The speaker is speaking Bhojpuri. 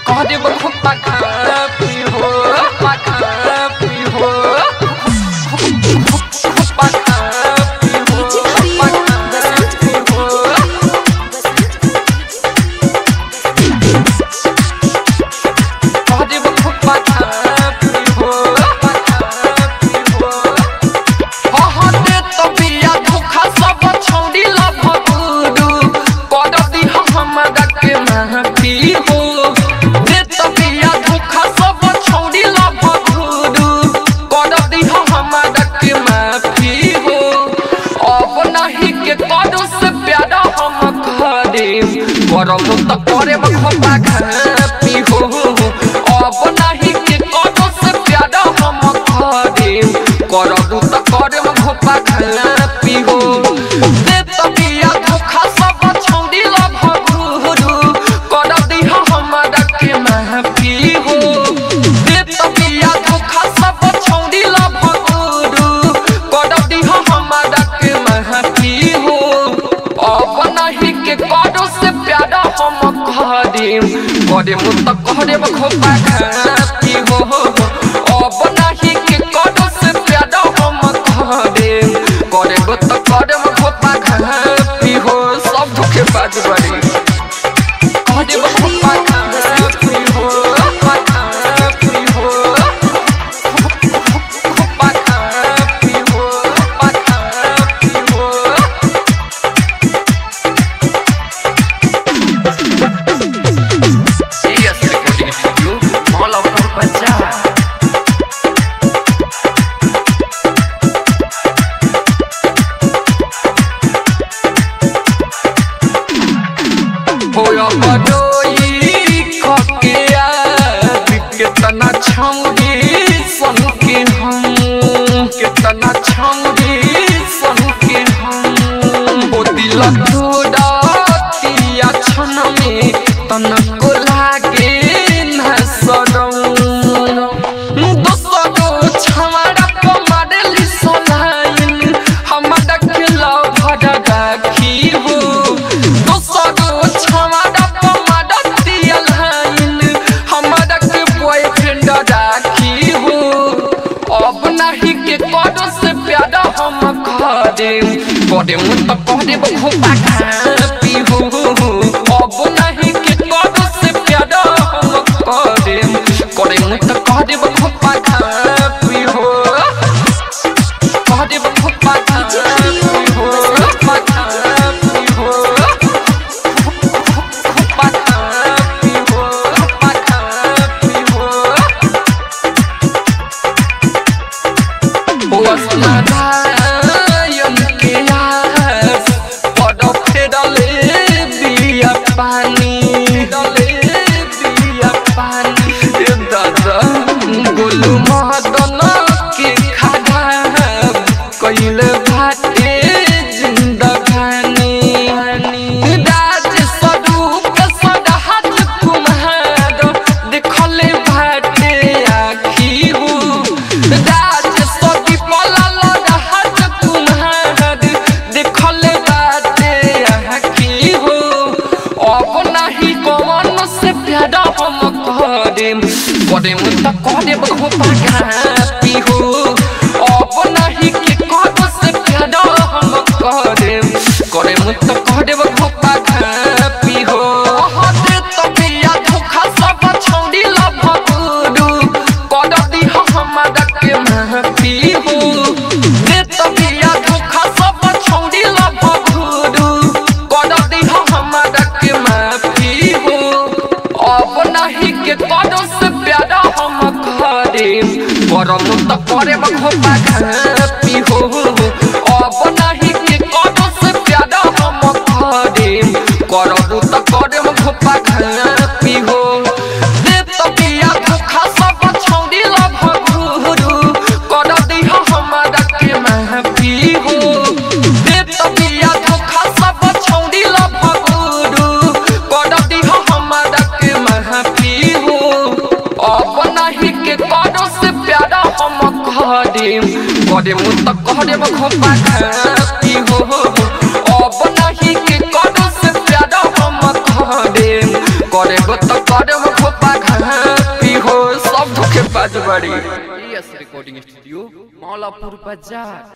कह दे बहुत पकापी हो पकापी हो पकापी हो पकापी हो कह दे बहुत पकापी हो पकापी हो हाँ दे तबिया धोखा सब छोड़ी लभ गुरु कर दी हमरा के महफी हो दे तबिया धोखा सब छोड़ी लभ गुरु कर दी हमरा के महफी हो अब नहीं के करो से प्यारा हम करे करम तो करे बखबा खापी हो अब नहीं के करो से प्यारा हम करे करम तो करे बखबा खापी हो दे तबिया धोखा सब छोड़ी लभ गुरु कर दी हमरा के महफी हो दे तबिया धोखा सब छोड़ी लभ गुरु कर दी हमरा के महफी हो अब नहीं के करो से प्यारा हम करे मुत करे बखबा खापी हो अब नहीं के करो से प्यारा हम करे गुत करे बखबा खापी हो सब धोखे बाज बड़ी करे बखबा खापी हो पकापी हो पकापी हो पकापी हो Serious recording studio, all of our Punjab. होया बडोई खके याद कितना छौरी सन के हम कितना छौरी सन के हम ओ दिल थोड़ा तिया छन में तनको लागे न सरम दोसरो छवाड़ा पमारली सोलाइन हमरा के लव भरा राखी हो दोसरो छवाड़ा पमारती लाइन हमरा के बॉयफ्रेंड राखी हो अब नहीं के करो से प्यारा हम करे मुत करे बखबा खापी हो अब नहीं के करो से प्यारा हम करे मुत करे बखबा खापी हो करे बखबा खापी हो पकापी हो पकापी हो पकापी हो वसनायन के आस पड़ फेरले बिया पानी दादा गोलू महदन के खाधा कैले भाटे जिंदगानी राज स्वरूप सदाहत कुम्हार देखले भाटे आखी हो राज स्वरूप ललहत कुम्हार देखले भाटे आखी हो अब नहीं कौन से प्यारा हम करे मुत करे बखबा खापी हो अब नहीं के करो से प्यारा हम करे मुत करे बखबा खापी हो दे तबिया धोखा सब छोड़ी लभ गुरु कर दी हमरा के महफी हो दे तबिया धोखा सब छोड़ी लभ गुरु कर दी हमरा के महफी हो अब नहीं के करो से प्यारा हम करे मुत करे बखबा खापी हो अब नहीं के करो से प्यारा हम करे मुत करे बखबा खापी हो दे तबिया धोखा सब छोड़ी लभ गुरु कर दी हमरा के महफी हो दे तबिया धोखा सब छोड़ी लभ गुरु कर दी हमरा के महफी हो अब नहीं के करो से प्यारा हम करे मुत करे बखबा खापी हो अब नहीं के करो से प्यारा हम करे मरेबो तो करब खोपा घापी हो सब धोखे बाज बड़ी। रिकॉर्डिंग स्टूडियो मौलापुर बाजार।